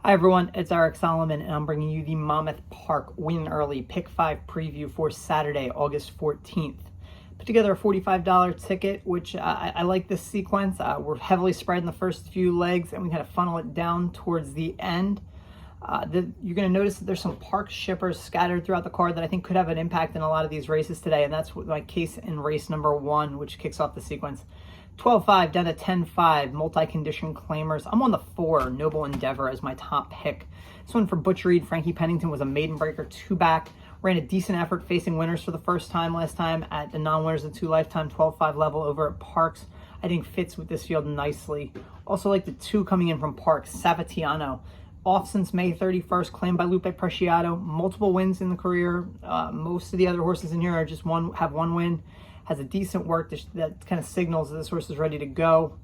Hi everyone, it's Eric Solomon and I'm bringing you the Monmouth Park Win Early Pick-5 preview for Saturday, August 14th. Put together a $45 ticket, which I like this sequence. We're heavily spread in the first few legs and we kind of funnel it down towards the end. You're going to notice that there's some park shippers scattered throughout the card that I think could have an impact in a lot of these races today, and that's my case in race number 1, which kicks off the sequence. 12-5 down to 10-5, multi-condition claimers. I'm on the 4, Noble Endeavor, as my top pick. This one for Butch Reed, Frankie Pennington was a maiden breaker 2-back. Ran a decent effort facing winners for the first time last time at the non-winners of 2 lifetime 12-5 level over at Parks. I think fits with this field nicely. Also like the 2 coming in from Parks, Savatiano. Off since May 31st, claimed by Lupe Preciado. Multiple wins in the career. Most of the other horses in here are just have one win. Has a decent work that kind of signals that this horse is ready to go.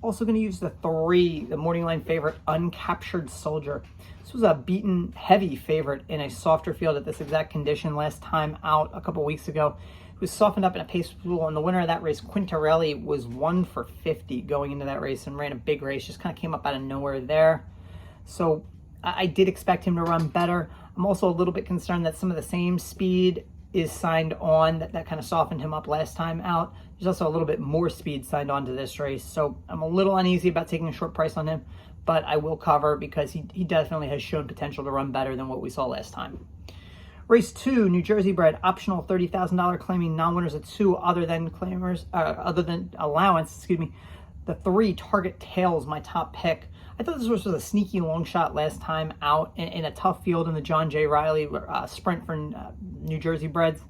Also going to use the 3, the morning line favorite, Uncaptured Soldier. This was a beaten heavy favorite in a softer field at this exact condition last time out a couple weeks ago. It was softened up in a pace pool, and the winner of that race, Quintarelli, was 1 for 50 going into that race and ran a big race. Just kind of came up out of nowhere there. So I did expect him to run better. I'm also a little bit concerned that some of the same speed is signed on that kind of softened him up last time out. There's also a little bit more speed signed on to this race, so I'm a little uneasy about taking a short price on him, but I will cover because he definitely has shown potential to run better than what we saw last time. Race 2, New Jersey bred, optional $30,000 claiming non-winners at 2 other than allowance. The 3, Target Tails, my top pick. I thought this was a sneaky long shot last time out in a tough field in the John J. Riley sprint for New Jersey breds.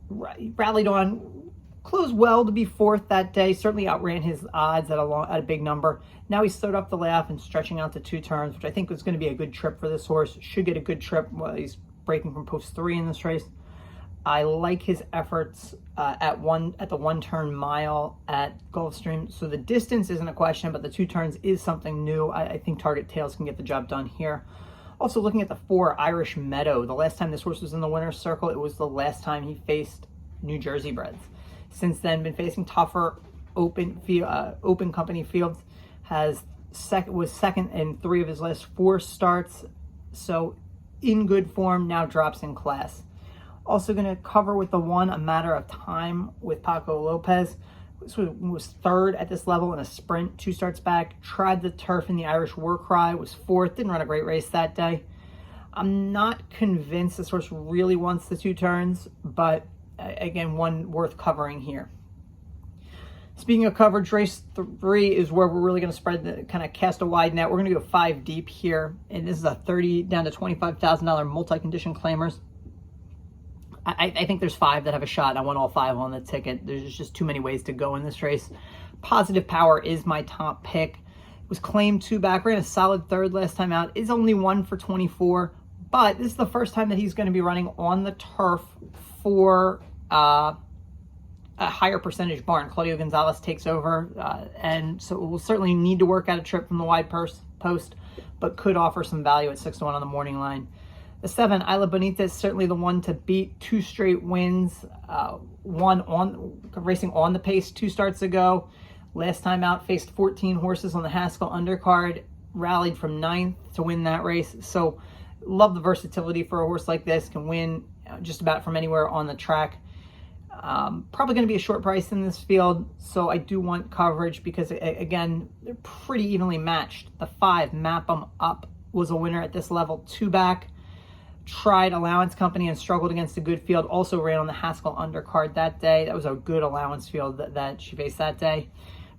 Rallied on, closed well to be 4th that day. Certainly outran his odds at a big number. Now he's stood up the layoff and stretching out to 2 turns, which I think was going to be a good trip for this horse. Should get a good trip while he's breaking from post 3 in this race. I like his efforts at the 1-turn mile at Gulfstream. So the distance isn't a question, but the 2 turns is something new. I think Target Tails can get the job done here. Also looking at the 4, Irish Meadow. The last time this horse was in the winner's circle, it was the last time he faced New Jersey breds. Since then, been facing tougher open company fields. Was second in 3 of his last 4 starts. So in good form, now drops in class. Also going to cover with the 1, A Matter of Time with Paco Lopez. This was 3rd at this level in a sprint, 2 starts back. Tried the turf in the Irish War Cry, was 4th. Didn't run a great race that day. I'm not convinced this horse really wants the 2 turns, but again, one worth covering here. Speaking of coverage, race 3 is where we're really going to spread kind of cast a wide net. We're going to go 5 deep here, and this is a 30 down to $25,000 multi-condition claimers. I think there's 5 that have a shot. I want all 5 on the ticket. There's just too many ways to go in this race. Positive Power is my top pick. It was claimed 2-back. Ran a solid 3rd last time out. Is only 1 for 24. But this is the first time that he's going to be running on the turf for a higher percentage barn. Claudio Gonzalez takes over. And so we'll certainly need to work out a trip from the wide post, but could offer some value at 6-1 on the morning line. The 7, Isla Bonita, is certainly the one to beat. 2 straight wins, racing on the pace 2 starts ago. Last time out, faced 14 horses on the Haskell undercard, rallied from 9th to win that race. So love the versatility for a horse like this, can win just about from anywhere on the track. Probably going to be a short price in this field, so I do want coverage because, again, they're pretty evenly matched. The 5, Map 'em Up, was a winner at this level, 2-back. Tried Allowance Company and struggled against a good field. Also ran on the Haskell undercard that day. That was a good allowance field that she faced that day.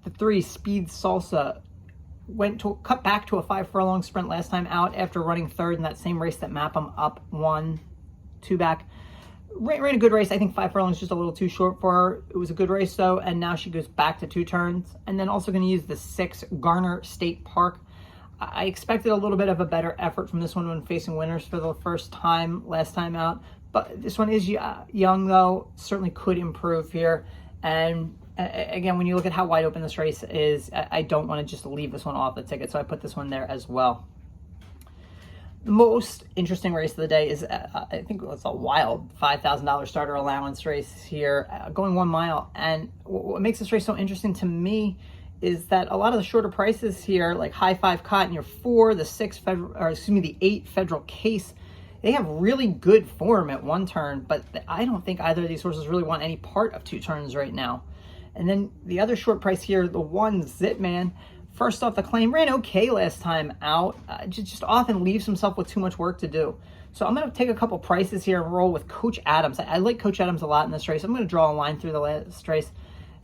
The 3, Speed Salsa, cut back to a 5 furlong sprint last time out after running 3rd in that same race that Map 'em Up won, 2-back. Ran a good race. I think 5 furlongs just a little too short for her. It was a good race though, and now she goes back to 2 turns. And then also going to use the 6, Garner State Park. I expected a little bit of a better effort from this one when facing winners for the first time last time out. But this one is young, though. Certainly could improve here. And again, when you look at how wide open this race is, I don't want to just leave this one off the ticket. So I put this one there as well. The most interesting race of the day is, I think it's a wild $5,000 starter allowance race here, going 1 mile. And what makes this race so interesting to me is that a lot of the shorter prices here, like High Five Cotton, your 4, the 6 federal, or excuse me, the 8 Federal Case, they have really good form at 1 turn, but I don't think either of these horses really want any part of 2 turns right now. And then the other short price here, the 1 Zitman, first off the claim, ran okay last time out, just often leaves himself with too much work to do. So I'm going to take a couple prices here and roll with Coach Adams. I like Coach Adams a lot in this race. I'm going to draw a line through the last race.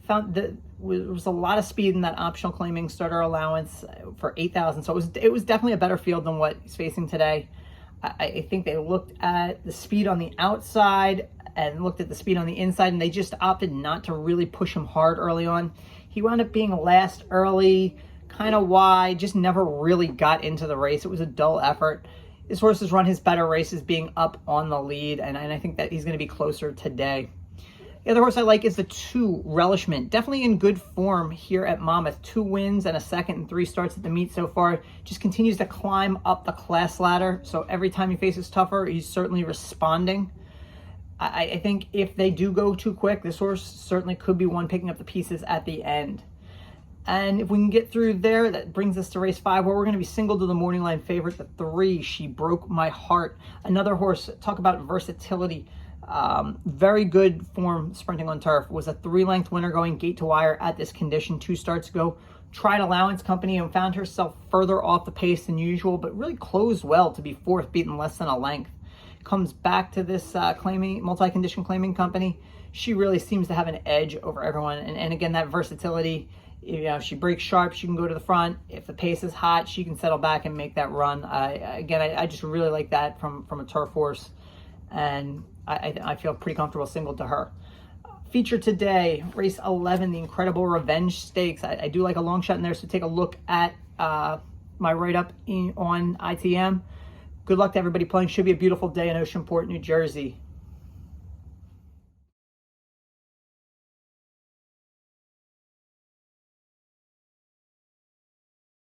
Found that there was a lot of speed in that optional claiming starter allowance for 8,000. So it was definitely a better field than what he's facing today. I think they looked at the speed on the outside and looked at the speed on the inside, and they just opted not to really push him hard early on. He wound up being last early, kind of wide, just never really got into the race. It was a dull effort. His horse has run his better races being up on the lead, and I think that he's going to be closer today. The other horse I like is the 2 Relishment. Definitely in good form here at Monmouth. 2 wins and a second and 3 starts at the meet so far. Just continues to climb up the class ladder. So every time he faces tougher, he's certainly responding. I think if they do go too quick, this horse certainly could be one picking up the pieces at the end. And if we can get through there, that brings us to race 5, where we're going to be single to the morning line favorite, the 3, She Broke My Heart. Another horse, talk about versatility. Very good form sprinting on turf. Was a 3-length winner going gate to wire at this condition 2 starts ago. Tried Allowance Company and found herself further off the pace than usual, but really closed well to be 4th, beaten less than a length. Comes back to this multi-condition claiming company. She really seems to have an edge over everyone. And again, that versatility. If she breaks sharp, she can go to the front. If the pace is hot, she can settle back and make that run. I just really like that from a turf horse. And I feel pretty comfortable single to her. Feature today, race 11, the Incredible Revenge Stakes. I do like a long shot in there, so take a look at my write-up on ITM. Good luck to everybody playing. Should be a beautiful day in Oceanport, New Jersey.